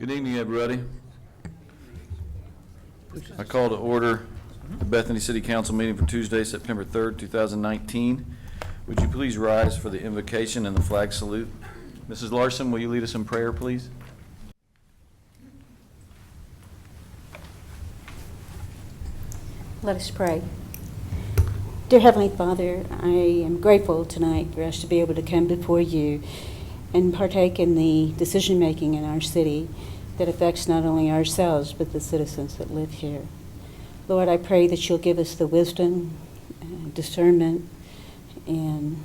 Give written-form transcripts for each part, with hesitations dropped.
Good evening, everybody. I call to order the Bethany City Council meeting for Tuesday, September 3rd, 2019. Would you please rise for the invocation and the flag salute? Mrs. Larson, will you lead us in prayer, please? Let us pray. Dear Heavenly Father, I am grateful tonight for us to be able to come before you and partake in the decision-making in our city that affects not only ourselves but the citizens that live here. Lord, I pray that you'll give us the wisdom, discernment, and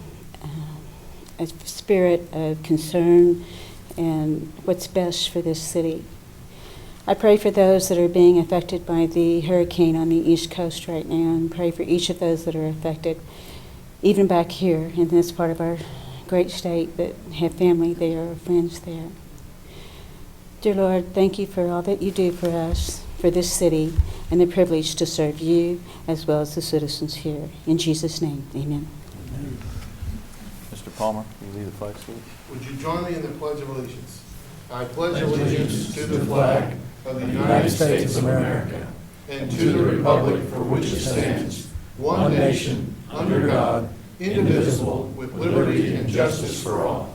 a spirit of concern and what's best for this city. I pray for those that are being affected by the hurricane on the East Coast right now, and pray for each of those that are affected, even back here in this part of our great state that have family there or friends there. Dear Lord, thank you for all that you do for us, for this city, and the privilege to serve you as well as the citizens here. In Jesus' name, amen. Amen. Mr. Palmer, will you lead the flag salute? Would you join me in the Pledge of Allegiance? I pledge allegiance to the flag of the United States of America and to the republic for which it stands, one nation, under God, indivisible, with liberty and justice for all.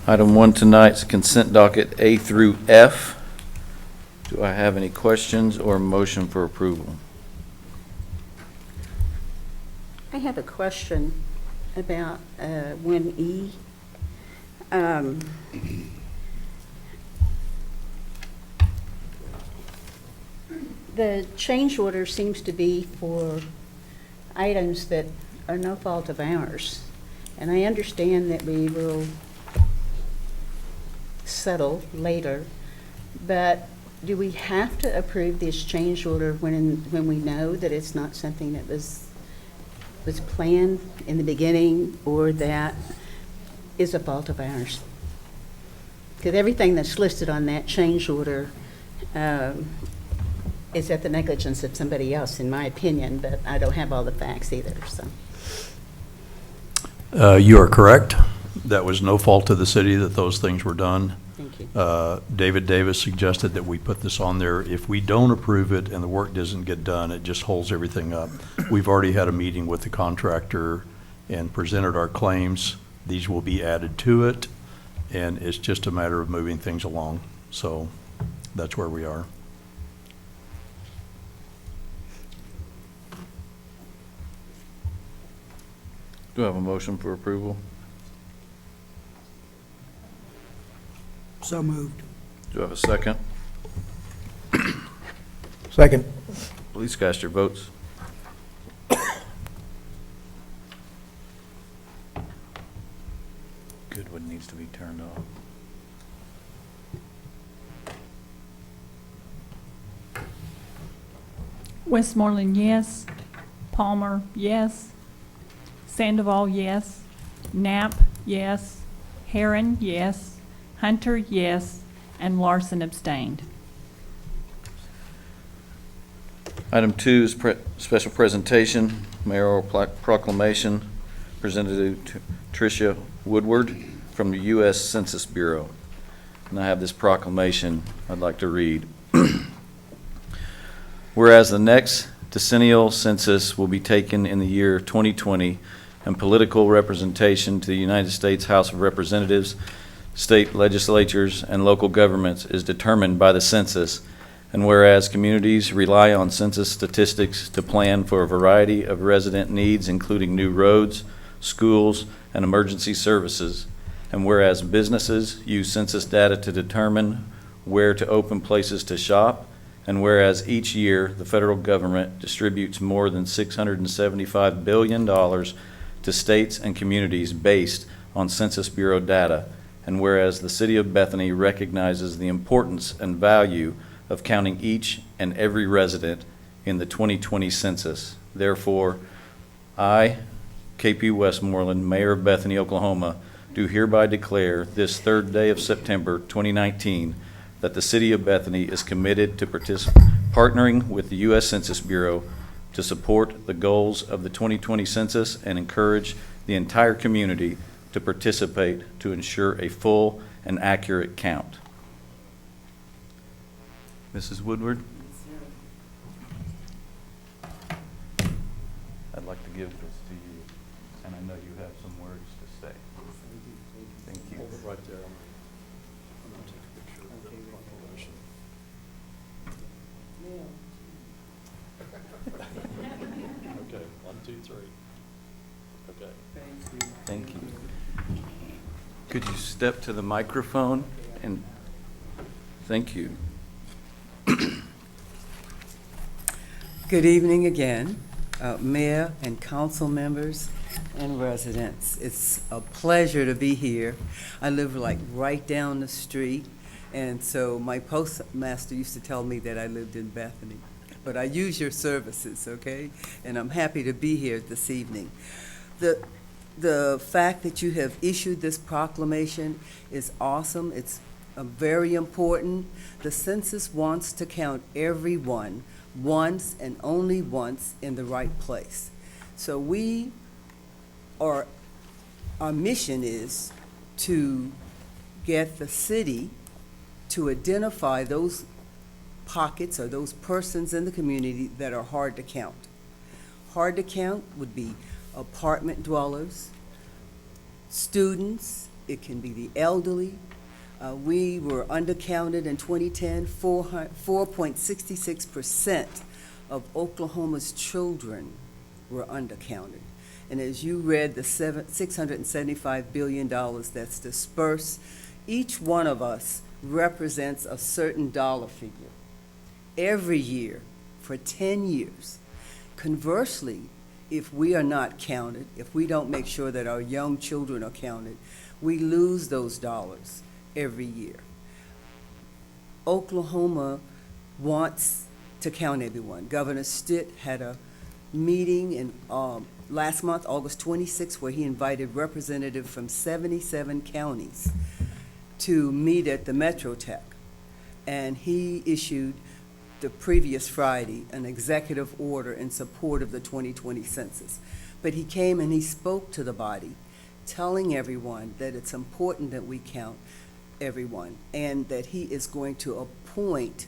Item 1 tonight's consent docket A through F. Do I have any questions or motion for approval? I have a question about 1E. The change order seems to be for items that are no fault of ours. And I understand that we will settle later, but do we have to approve this change order when we know that it's not something that was planned in the beginning or that is a fault of ours? Because everything that's listed on that change order is at the negligence of somebody else, in my opinion, but I don't have all the facts either. So You are correct. That was no fault of the city that those things were done. thank you. David Davis suggested that we put this on there. If we don't approve it and the work doesn't get done, it just holds everything up. We've already had a meeting with the contractor and presented our claims. These will be added to it, and it's just a matter of moving things along. So that's where we are. Do I have a motion for approval? So moved. Do I have a second? Second. Please cast your votes. Goodwood needs to be turned off. Westmoreland, yes. Palmer, yes. Sandoval, yes. Knapp, yes. Heron, yes. Hunter, yes. And Larson abstained. Item 2 is special presentation, mayoral proclamation presented to Tricia Woodward from the U.S. Census Bureau. And I have this proclamation I'd like to read. Whereas the next decennial census will be taken in the year 2020, and political representation to the United States House of Representatives, state legislatures, and local governments is determined by the census, and whereas communities rely on census statistics to plan for a variety of resident needs, including new roads, schools, and emergency services, and whereas businesses use census data to determine where to open places to shop, and whereas each year the federal government distributes more than $675 billion to states and communities based on Census Bureau data, and whereas the City of Bethany recognizes the importance and value of counting each and every resident in the 2020 census. Therefore, I, KP Westmoreland, Mayor of Bethany, Oklahoma, do hereby declare this 3rd day of September 2019 that the City of Bethany is committed to partnering with the U.S. Census Bureau to support the goals of the 2020 census and encourage the entire community to participate to ensure a full and accurate count. Mrs. Woodward? I'd like to give this to you, and I know you have some words to say. Thank you. Hold it right there. I'm going to take a picture of the proclamation. Okay, 1, 2, 3. Okay. Thank you. Could you step to the microphone and thank you. Good evening again, Mayor and council members and residents. It's a pleasure to be here. I live like right down the street, and so my postmaster used to tell me that I lived in Bethany. But I use your services, okay? And I'm happy to be here this evening. The fact that you have issued this proclamation is awesome. It's very important. The census wants to count everyone once and only once in the right place. So our mission is to get the city to identify those pockets or those persons in the community that are hard to count. Hard to count would be apartment dwellers, students, it can be the elderly. We were undercounted in 2010. 4.66% of Oklahoma's children were undercounted. And as you read, the $675 billion that's dispersed, each one of us represents a certain dollar figure every year for 10 years. Conversely, if we are not counted, if we don't make sure that our young children are counted, we lose those dollars every year. Oklahoma wants to count everyone. Governor Stitt had a meeting in last month, August 26th, where he invited representatives from 77 counties to meet at the Metrotech. And he issued the previous Friday an executive order in support of the 2020 census. But he came and he spoke to the body, telling everyone that it's important that we count everyone, and that he is going to appoint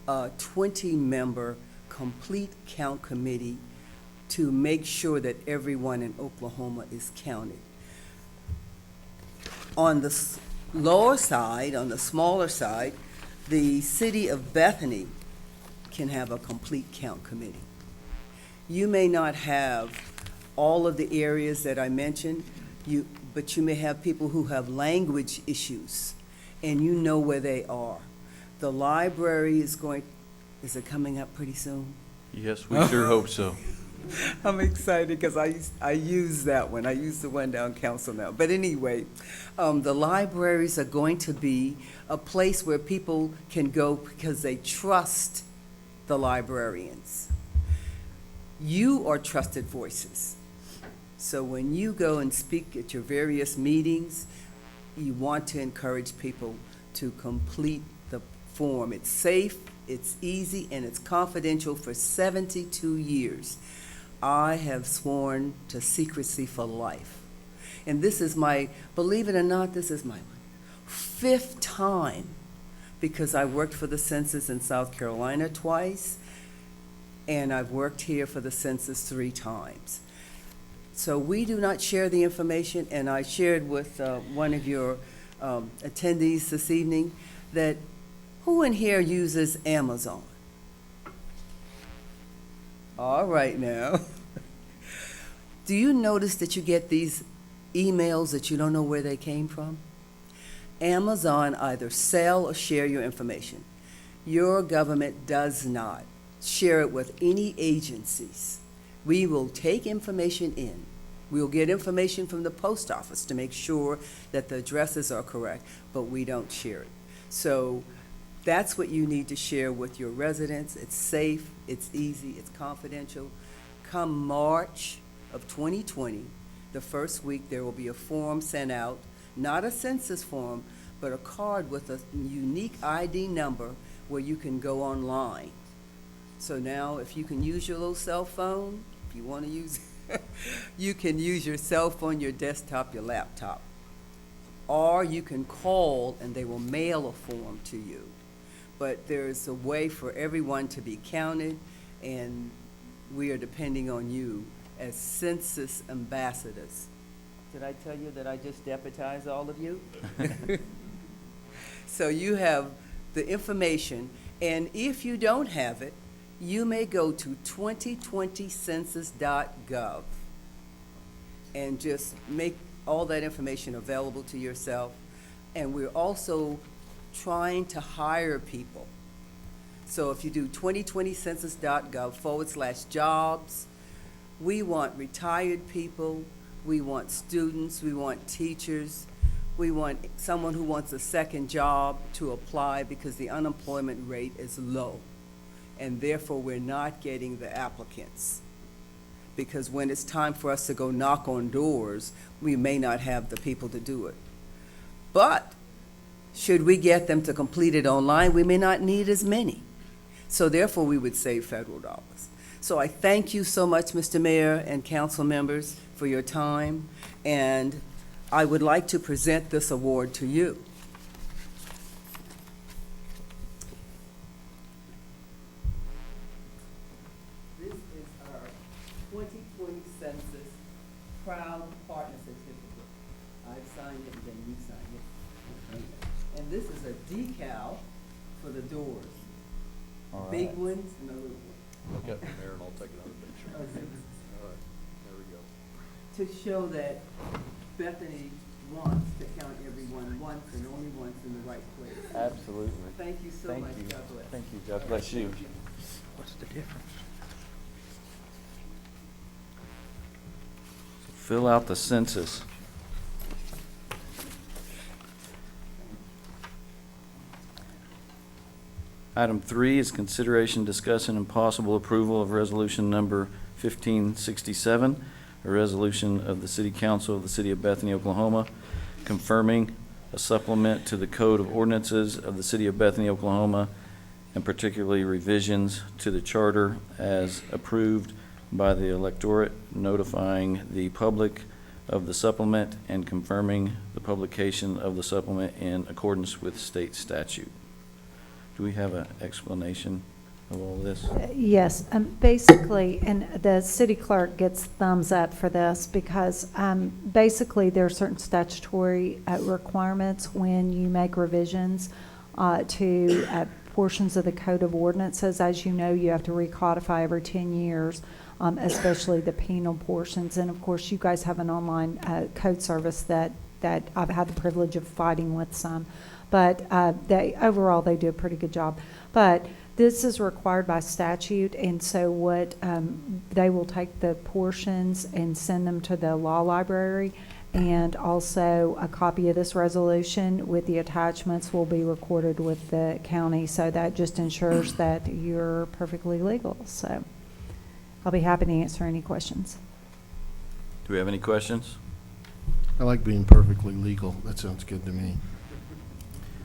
a 20-member complete count committee to make sure that everyone in Oklahoma is counted. On the lower side, on the smaller side, the city of Bethany can have a complete count committee. You may not have all of the areas that I mentioned, but you may have people who have language issues, and you know where they are. The library is it coming up pretty soon? Yes, we sure hope so. I'm excited because I use that one. I use the one down Council now. But anyway, the libraries are going to be a place where people can go because they trust the librarians. You are trusted voices. So when you go and speak at your various meetings, you want to encourage people to complete the form. It's safe, it's easy, and it's confidential. For 72 years, I have sworn to secrecy for life. And this is believe it or not, this is my 5th time, because I worked for the census in South Carolina twice, and I've worked here for the census 3 times. So we do not share the information, and I shared with one of your attendees this evening that who in here uses Amazon? All right now. Do you notice that you get these emails that you don't know where they came from? Amazon either sell or share your information. Your government does not share it with any agencies. We will take information in. We'll get information from the post office to make sure that the addresses are correct, but we don't share it. So that's what you need to share with your residents. It's safe, it's easy, it's confidential. Come March of 2020, the first week, there will be a form sent out, not a census form, but a card with a unique ID number where you can go online. So now, if you can use your little cell phone, if you want to use, you can use your cell phone, your desktop, your laptop. Or you can call and they will mail a form to you. But there's a way for everyone to be counted, and we are depending on you as census ambassadors. Did I tell you that I just deputized all of you? So you have the information, and if you don't have it, you may go to 2020census.gov and just make all that information available to yourself. And we're also trying to hire people. So if you do 2020census.gov/jobs, we want retired people, we want students, we want teachers, we want someone who wants a second job to apply because the unemployment rate is low. And therefore, we're not getting the applicants. Because when it's time for us to go knock on doors, we may not have the people to do it. But should we get them to complete it online, we may not need as many. So therefore, we would save federal dollars. So I thank you so much, Mr. Mayor and council members, for your time, and I would like to present this award to you. This is our 2020 Census Proud Partner Certificate. I've signed it, and then you sign it. And this is a decal for the doors. All Big right. ones and a little one. Look at the mayor and I'll take another picture. All right, there we go. To show that Bethany wants to count everyone once and only once in the right place. Absolutely. Thank you so Thank much. you. God bless. Thank you. God bless you. What's the difference? Fill out the census. Item 3 is consideration, discussion, and possible approval of resolution number 1567, a resolution of the City Council of the City of Bethany, Oklahoma, confirming a supplement to the Code of Ordinances of the City of Bethany, Oklahoma, and particularly revisions to the charter as approved by the electorate, notifying the public of the supplement and confirming the publication of the supplement in accordance with state statute. Do we have an explanation of all this? Yes, basically, and the city clerk gets thumbs up for this because basically there are certain statutory requirements when you make revisions to portions of the Code of Ordinances. As you know, you have to recodify every 10 years, especially the penal portions. And of course, you guys have an online code service that I've had the privilege of fighting with some. But overall, they do a pretty good job. But this is required by statute, and so what they will take the portions and send them to the law library, and also a copy of this resolution with the attachments will be recorded with the county. So that just ensures that you're perfectly legal. So I'll be happy to answer any questions. Do we have any questions? I like being perfectly legal. That sounds good to me.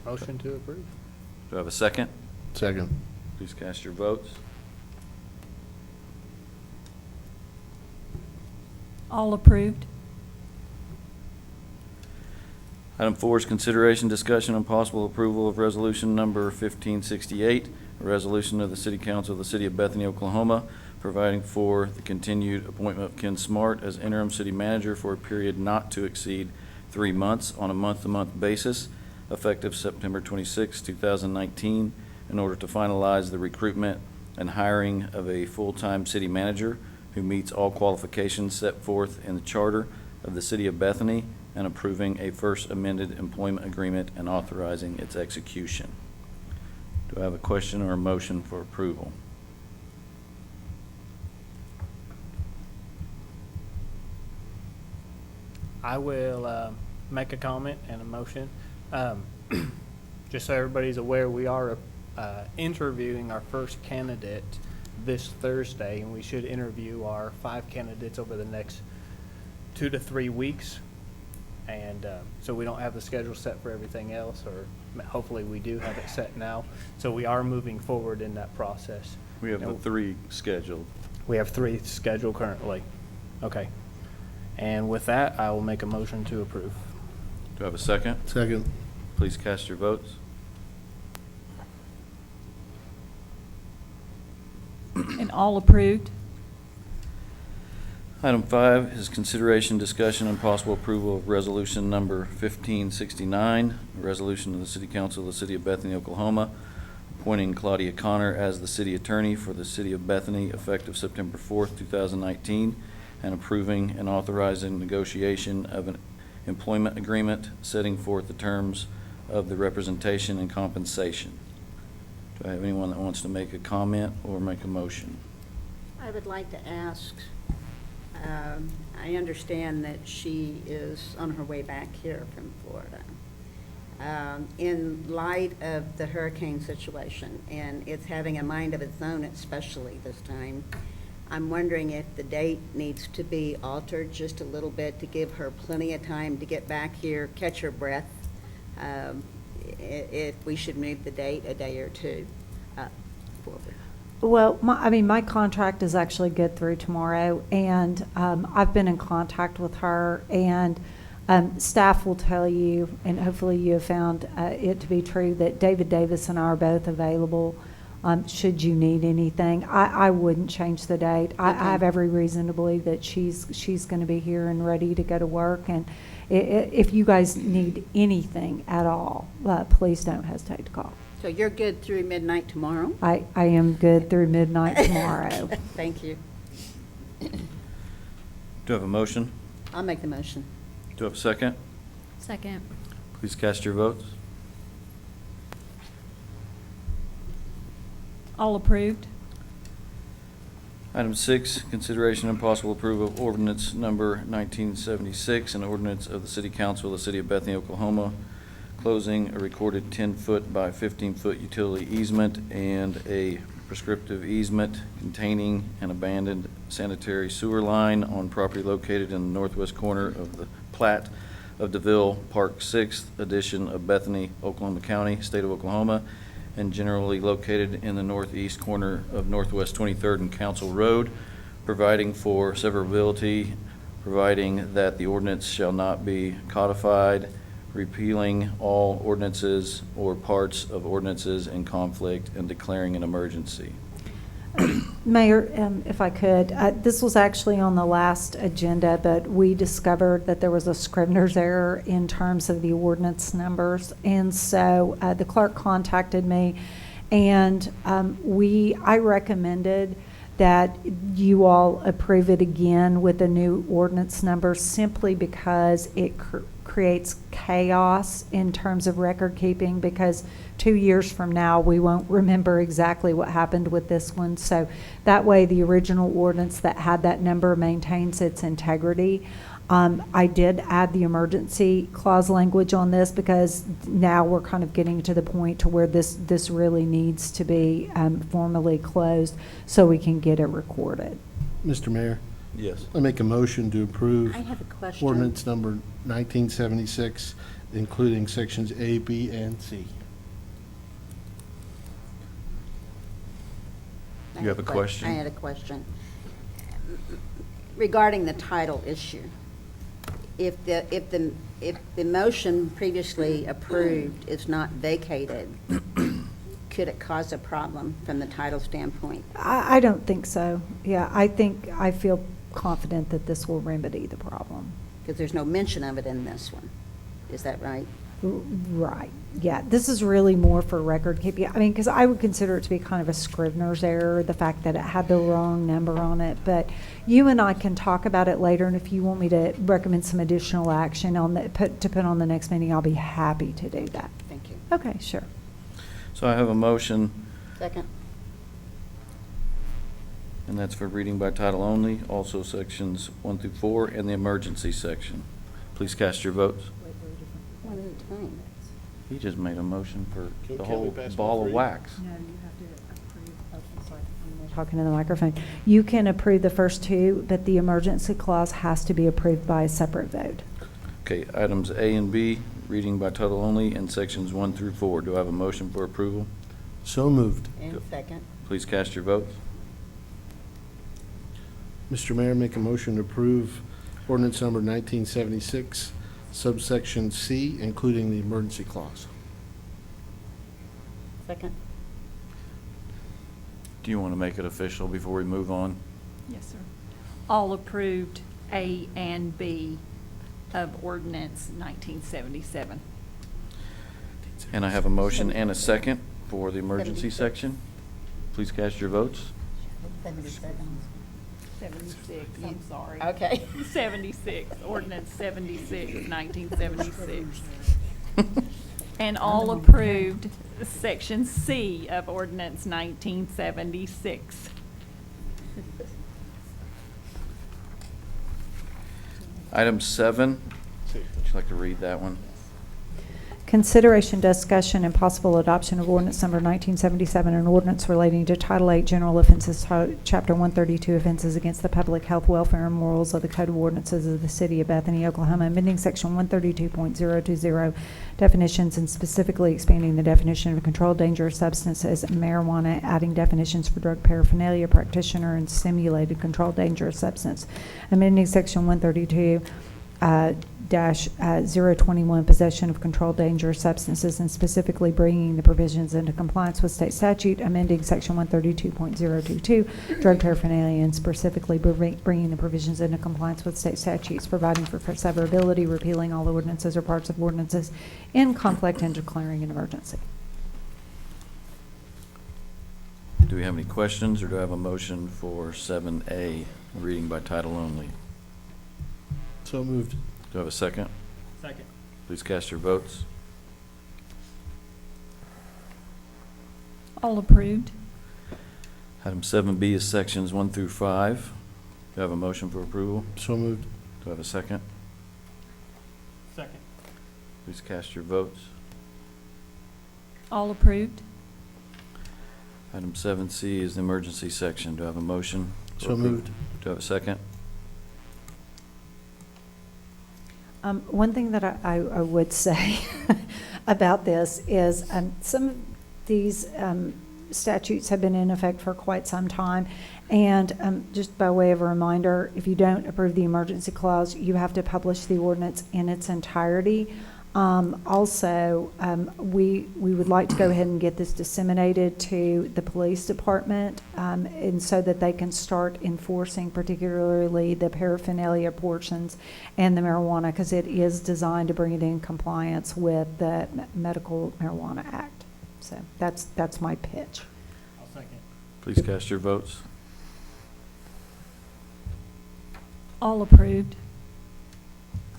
Motion to approve. Do I have a second? Second. Please cast your votes. All approved. Item 4 is consideration, discussion, and possible approval of resolution number 1568, a resolution of the City Council of the City of Bethany, Oklahoma, providing for the continued appointment of Ken Smart as interim city manager for a period not to exceed 3 months on a month-to-month basis, effective September 26, 2019, in order to finalize the recruitment and hiring of a full-time city manager who meets all qualifications set forth in the charter of the City of Bethany, and approving a first amended employment agreement and authorizing its execution. Do I have a question or a motion for approval? I will make a comment and a motion. Just so everybody's aware, we are interviewing our first candidate this Thursday, and we should interview our 5 candidates over the next 2 to 3 weeks. And so we don't have the schedule set for everything else, or hopefully we do have it set now. So we are moving forward in that process. We have the 3 scheduled. We have 3 scheduled currently. Okay. And with that, I will make a motion to approve. Do I have a second? Second. Please cast your votes. And all approved? Item 5 is consideration, discussion, and possible approval of resolution number 1569, a resolution of the City Council of the City of Bethany, Oklahoma, appointing Claudia Connor as the city attorney for the City of Bethany effective September 4th, 2019, and approving and authorizing negotiation of an employment agreement setting forth the terms of the representation and compensation. Do I have anyone that wants to make a comment or make a motion? I would like to ask, I understand that she is on her way back here from Florida. In light of the hurricane situation, and it's having a mind of its own, especially this time, I'm wondering if the date needs to be altered just a little bit to give her plenty of time to get back here, catch her breath. If we should move the date a day or two forward. Well, my contract is actually good through tomorrow, and I've been in contact with her, and staff will tell you, and hopefully you have found it to be true, that David Davis and I are both available should you need anything. I wouldn't change the date. I have every reason to believe that she's going to be here and ready to go to work, and if you guys need anything at all, please don't hesitate to call. So you're good through midnight tomorrow? I am good through midnight tomorrow. Thank you. Do I have a motion? I'll make the motion. Do I have a second? Second. Please cast your votes. All approved? Item 6, consideration and possible approval of ordinance number 1976, an ordinance of the City Council of the City of Bethany, Oklahoma, closing a recorded 10-foot by 15-foot utility easement and a prescriptive easement containing an abandoned sanitary sewer line on property located in the northwest corner of the plat of DeVille Park 6th edition of Bethany, Oklahoma County, State of Oklahoma, and generally located in the northeast corner of Northwest 23rd and Council Road, providing for severability, providing that the ordinance shall not be codified, repealing all ordinances or parts of ordinances in conflict, and declaring an emergency. Mayor, if I could, this was actually on the last agenda, but we discovered that there was a Scrivener's error in terms of the ordinance numbers. And so the clerk contacted me, and I recommended that you all approve it again with the new ordinance number simply because it creates chaos in terms of record keeping, because 2 years from now we won't remember exactly what happened with this one. So that way the original ordinance that had that number maintains its integrity. I did add the emergency clause language on this because now we're kind of getting to the point to where this really needs to be formally closed so we can get it recorded. Mr. Mayor, Yes. I make a motion to approve I have a question. ordinance number 1976, including sections A, B, and C. You have a question? I had a question. Regarding the title issue, if the motion previously approved is not vacated, could it cause a problem from the title standpoint? I don't think so. Yeah, I feel confident that this will remedy the problem. Because there's no mention of it in this one. Is that right? Right, yeah, this is really more for record keeping. I mean, because I would consider it to be kind of a Scrivener's error, the fact that it had the wrong number on it. But you and I can talk about it later, and if you want me to recommend some additional action on to put on the next meeting, I'll be happy to do that. Thank you. Okay, sure. So I have a motion, Second. and that's for reading by title only, also sections 1 through 4, and the emergency section. Please cast your votes. One at a time. He just made a motion for the Can whole we pass ball all of three? wax. No, you have to approve, I'm sorry, I'm talking to the microphone. You can approve the first two, but the emergency clause has to be approved by a separate vote. Okay, items A and B, reading by title only, and sections 1 through 4. Do I have a motion for approval? So moved. And second. Please cast your votes. Mr. Mayor, make a motion to approve ordinance number 1976, subsection C, including the emergency clause. Second. Do you want to make it official before we move on? Yes, sir. All approved A and B of ordinance 1977. And I have a motion and a second for the emergency 76. section. Please cast your votes. 76. 76, I'm sorry. Okay. 76, ordinance 76, 1976. And all approved section C of ordinance 1976. Item 7, would you like to read that one? Consideration, discussion, and possible adoption of ordinance number 1977, an ordinance relating to Title 8 General Offenses, Chapter 132 Offenses Against the Public Health, Welfare, and Morals of the Code of Ordinances of the City of Bethany, Oklahoma, amending Section 132.020 definitions and specifically expanding the definition of a controlled dangerous substance as marijuana, adding definitions for drug paraphernalia, practitioner, and simulated controlled dangerous substance, amending Section 132 021 possession of controlled dangerous substances and specifically bringing the provisions into compliance with state statute, amending section 132.022 drug paraphernalia and specifically bringing the provisions into compliance with state statutes, providing for severability, repealing all ordinances or parts of ordinances in conflict, and declaring an emergency. Do we have any questions, or do I have a motion for 7A, reading by title only? So moved. Do I have a second? Second. Please cast your votes. All approved. Item 7B is sections 1 through 5. Do I have a motion for approval? So moved. Do I have a second? Second. Please cast your votes. All approved. Item 7C is the emergency section. Do I have a motion? for So approval? moved. Do I have a second? One thing that I would say about this is some of these statutes have been in effect for quite some time. And just by way of a reminder, if you don't approve the emergency clause, you have to publish the ordinance in its entirety. Also, we would like to go ahead and get this disseminated to the police department, and so that they can start enforcing particularly the paraphernalia portions and the marijuana, because it is designed to bring it in compliance with the Medical Marijuana Act. So that's my pitch. I'll second. Please cast your votes. All approved.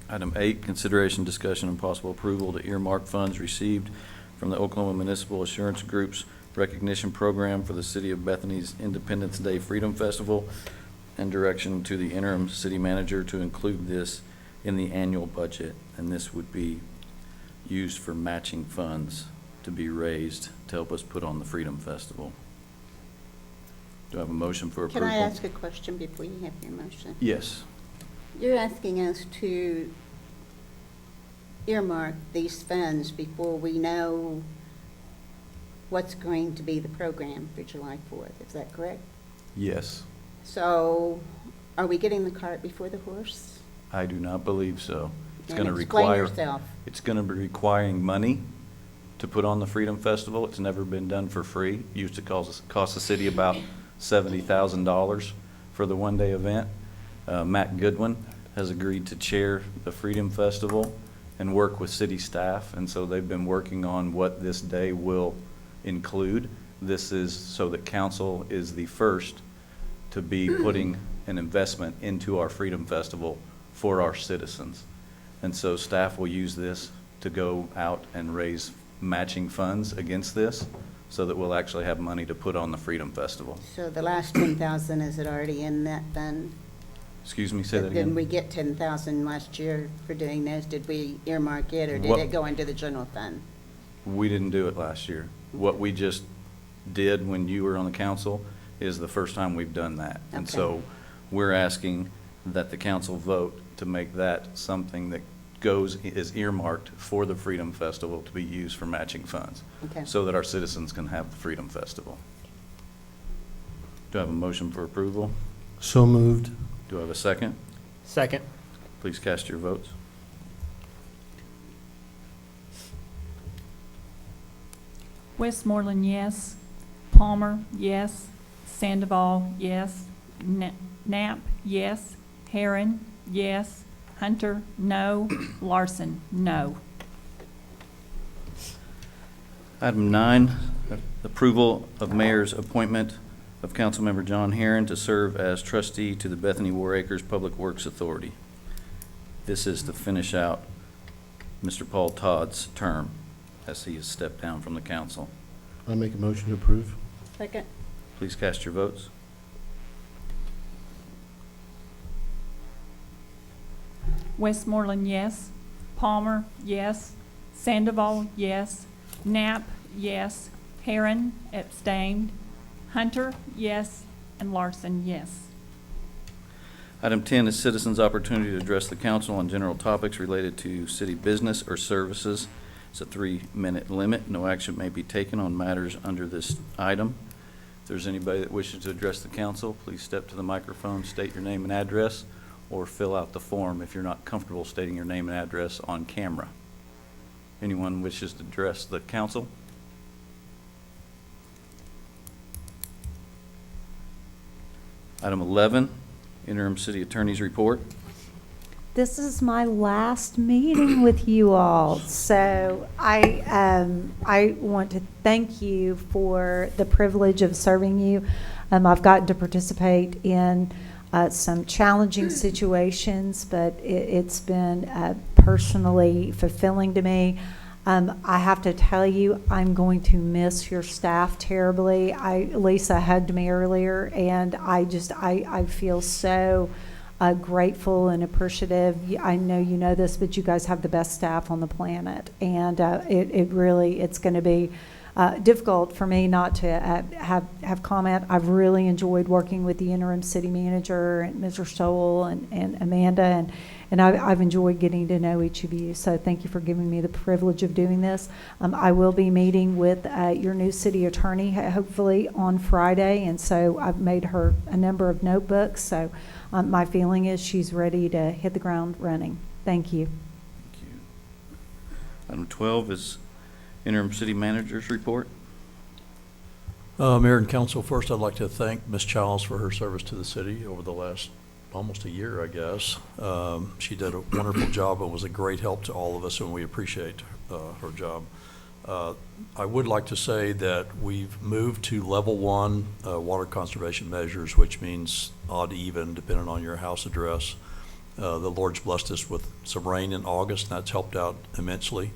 Item 8, consideration, discussion, and possible approval to earmark funds received from the Oklahoma Municipal Assurance Group's recognition program for the City of Bethany's Independence Day Freedom Festival, and direction to the interim city manager to include this in the annual budget. And this would be used for matching funds to be raised to help us put on the Freedom Festival. Do I have a motion for approval? Can I ask a question before you have your motion? Yes. You're asking us to earmark these funds before we know what's going to be the program for July 4th. Is that correct? Yes. So are we getting the cart before the horse? I do not believe so. It's And going to explain require. yourself. It's going to be requiring money to put on the Freedom Festival. It's never been done for free. It used to cost the city about $70,000 for the one-day event. Matt Goodwin has agreed to chair the Freedom Festival and work with city staff, and so they've been working on what this day will include. This is so that council is the first to be putting an investment into our Freedom Festival for our citizens. And so staff will use this to go out and raise matching funds against this, so that we'll actually have money to put on the Freedom Festival. So the last 10,000, is it already in that fund? Excuse me, say that Didn't again? we get 10,000 last year for doing this? Did we earmark it, or did What- it go into the general fund? We didn't do it last year. What we just did when you were on the council is the first time we've done that. And Okay. so we're asking that the council vote to make that something that is earmarked for the Freedom Festival to be used for matching funds, Okay. so that our citizens can have the Freedom Festival. Do I have a motion for approval? So moved. Do I have a second? Second. Please cast your votes. Westmoreland, yes. Palmer, yes. Sandoval, yes. Knapp, yes. Heron, yes. Hunter, no. Larson, no. Item 9, approval of mayor's appointment of Councilmember John Herron to serve as trustee to the Bethany War Acres Public Works Authority. This is to finish out Mr. Paul Todd's term as he has stepped down from the council. I make a motion to approve. Second. Please cast your votes. Westmoreland, yes. Palmer, yes. Sandoval, yes. Knapp, yes. Heron, abstained. Hunter, yes. And Larson, yes. Item 10 is citizens' opportunity to address the council on general topics related to city business or services. It's a 3-minute limit. No action may be taken on matters under this item. If there's anybody that wishes to address the council, please step to the microphone, state your name and address, or fill out the form if you're not comfortable stating your name and address on camera. Anyone wishes to address the council? Item 11, interim city attorney's report. This is my last meeting with you all, so I want to thank you for the privilege of serving you. I've gotten to participate in some challenging situations, but it's been personally fulfilling to me. I have to tell you, I'm going to miss your staff terribly. Lisa hugged me earlier, and I feel so grateful and appreciative. I know you know this, but you guys have the best staff on the planet, and it's going to be difficult for me not to have comment. I've really enjoyed working with the interim city manager and Mr. Stoll and Amanda, and I've enjoyed getting to know each of you. So thank you for giving me the privilege of doing this. I will be meeting with your new city attorney hopefully on Friday, and so I've made her a number of notebooks. So my feeling is she's ready to hit the ground running. Thank you. Thank you. Item 12 is interim city manager's report. Mayor and council, first I'd like to thank Ms. Childs for her service to the city over the last almost a year, I guess. She did a wonderful job and was a great help to all of us, and we appreciate her job. I would like to say that we've moved to level 1 water conservation measures, which means odd even depending on your house address. The Lord's blessed us with some rain in August, and that's helped out immensely.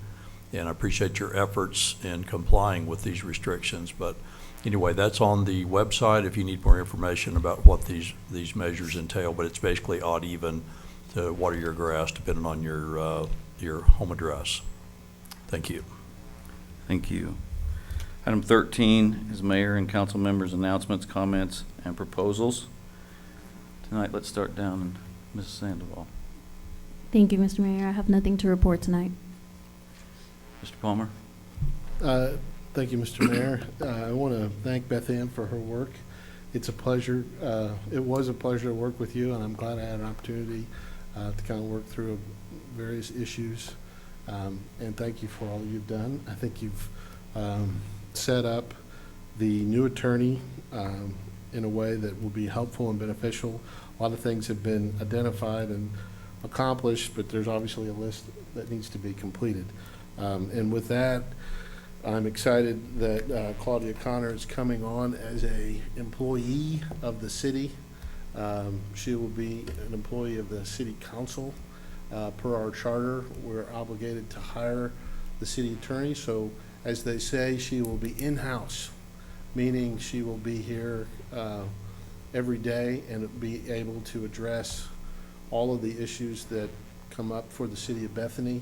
And I appreciate your efforts in complying with these restrictions. But anyway, that's on the website if you need more information about what these measures entail. But it's basically odd even to water your grass depending on your home address. Thank you. Thank you. Item 13 is mayor and council members' announcements, comments, and proposals. Tonight, let's start down in Mrs. Sandoval. Thank you, Mr. Mayor. I have nothing to report tonight. Mr. Palmer? Thank you, Mr. Mayor. I want to thank Beth Ann for her work. It's a pleasure. It was a pleasure to work with you, and I'm glad I had an opportunity to kind of work through various issues. And thank you for all you've done. I think you've set up the new attorney in a way that will be helpful and beneficial. A lot of things have been identified and accomplished, but there's obviously a list that needs to be completed. And with that, I'm excited that Claudia Connor is coming on as an employee of the city. She will be an employee of the city council. Per our charter, we're obligated to hire the city attorney. So as they say, she will be in-house, meaning she will be here every day and be able to address all of the issues that come up for the city of Bethany.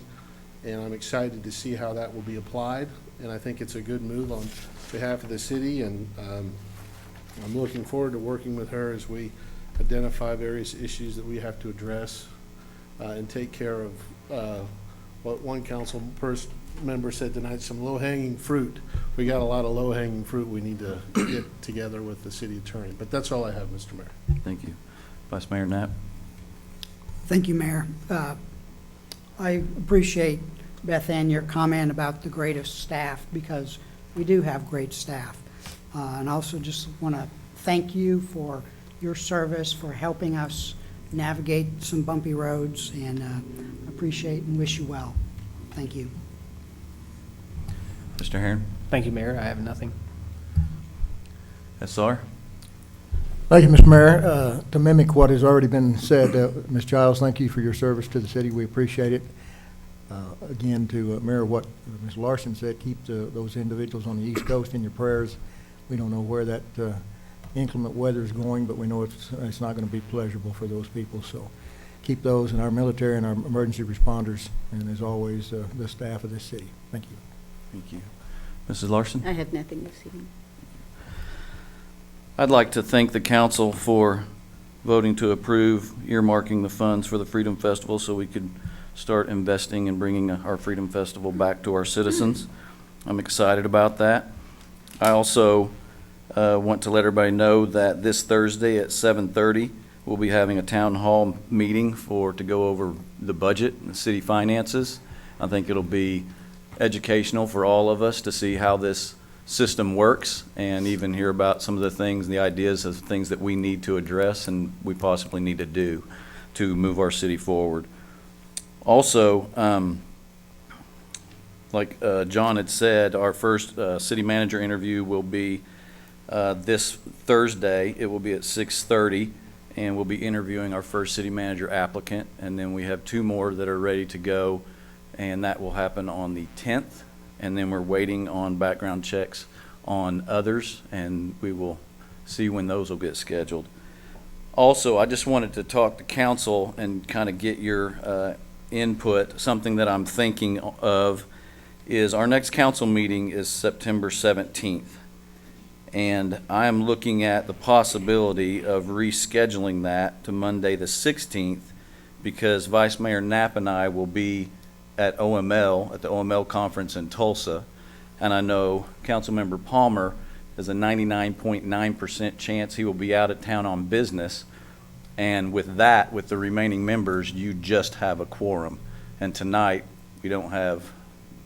And I'm excited to see how that will be applied. And I think it's a good move on behalf of the city. And I'm looking forward to working with her as we identify various issues that we have to address and take care of what one member said tonight, some low-hanging fruit. We got a lot of low-hanging fruit we need to get together with the city attorney. But that's all I have, Mr. Mayor. Thank you. Vice Mayor Knapp? Thank you, Mayor. I appreciate, Beth Ann, your comment about the greatest staff, because we do have great staff. And also just want to thank you for your service, for helping us navigate some bumpy roads, and appreciate and wish you well. Thank you. Mr. Herron? Thank you, Mayor. I have nothing. SR? Thank you, Mr. Mayor. To mimic what has already been said, Ms. Giles, thank you for your service to the city. We appreciate it. Again, to mirror what Ms. Larson said, keep those individuals on the East Coast in your prayers. We don't know where that inclement weather is going, but we know it's not going to be pleasurable for those people. So keep those in our military and our emergency responders, and as always, the staff of this city. Thank you. Thank you. Mrs. Larson? I have nothing this evening. I'd like to thank the council for voting to approve earmarking the funds for the Freedom Festival so we could start investing and bringing our Freedom Festival back to our citizens. I'm excited about that. I also want to let everybody know that this Thursday at 7:30, we'll be having a town hall meeting to go over the budget and the city finances. I think it'll be educational for all of us to see how this system works and even hear about some of the things, the ideas of things that we need to address and we possibly need to do to move our city forward. Also, like John had said, our first city manager interview will be this Thursday. It will be at 6:30, and we'll be interviewing our first city manager applicant, and then we have 2 more that are ready to go, and that will happen on the 10th. And then we're waiting on background checks on others, and we will see when those will get scheduled. Also, I just wanted to talk to council and kind of get your input. Something that I'm thinking of is our next council meeting is September 17th. And I am looking at the possibility of rescheduling that to Monday the 16th because Vice Mayor Knapp and I will be at OML, at the OML conference in Tulsa, and I know Councilmember Palmer has a 99.9% chance he will be out of town on business, and with that, with the remaining members, you just have a quorum, and tonight we don't have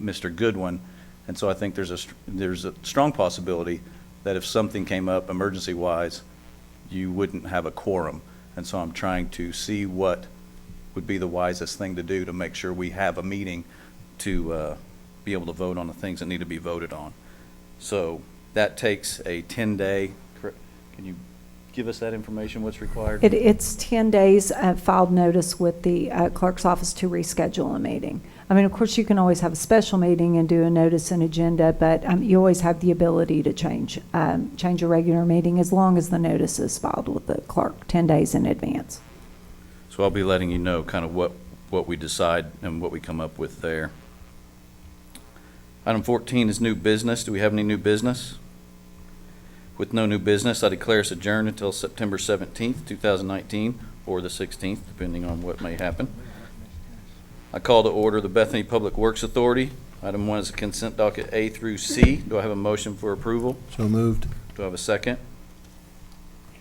Mr. Goodwin, and so I think there's a strong possibility that if something came up emergency-wise, you wouldn't have a quorum, and so I'm trying to see what would be the wisest thing to do to make sure we have a meeting to be able to vote on the things that need to be voted on. So that takes a 10-day, can you give us that information, what's required? It's 10 days filed notice with the clerk's office to reschedule a meeting. I mean, of course, you can always have a special meeting and do a notice and agenda, but you always have the ability to change a regular meeting as long as the notice is filed with the clerk 10 days in advance. So I'll be letting you know kind of what we decide and what we come up with there. Item 14 is new business. Do we have any new business? With no new business, I declare us adjourned until September 17th, 2019, or the 16th, depending on what may happen. I call to order the Bethany Public Works Authority. Item 1 is the consent docket A through C. Do I have a motion for approval? So moved. Do I have a second?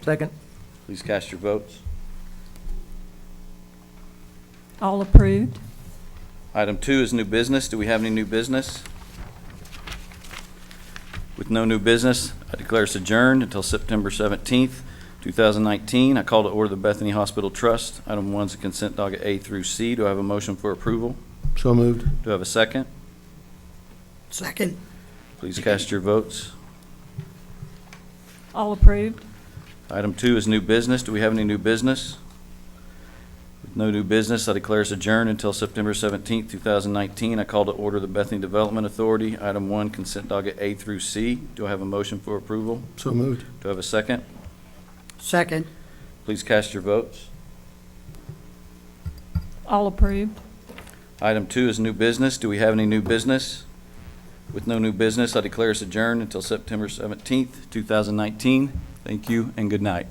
Second. Please cast your votes. All approved. Item 2 is new business. Do we have any new business? With no new business, I declare us adjourned until September 17th, 2019. I call to order the Bethany Hospital Trust. Item 1 is the consent docket A through C. Do I have a motion for approval? So moved. Do I have a second? Second. Please cast your votes. All approved. Item 2 is new business. Do we have any new business? With no new business, I declare us adjourned until September 17th, 2019. I call to order the Bethany Development Authority. Item 1, consent docket A through C. Do I have a motion for approval? So moved. Do I have a second? Second. Please cast your votes. All approved. Item 2 is new business. Do we have any new business? With no new business, I declare us adjourned until September 17th, 2019. Thank you and good night.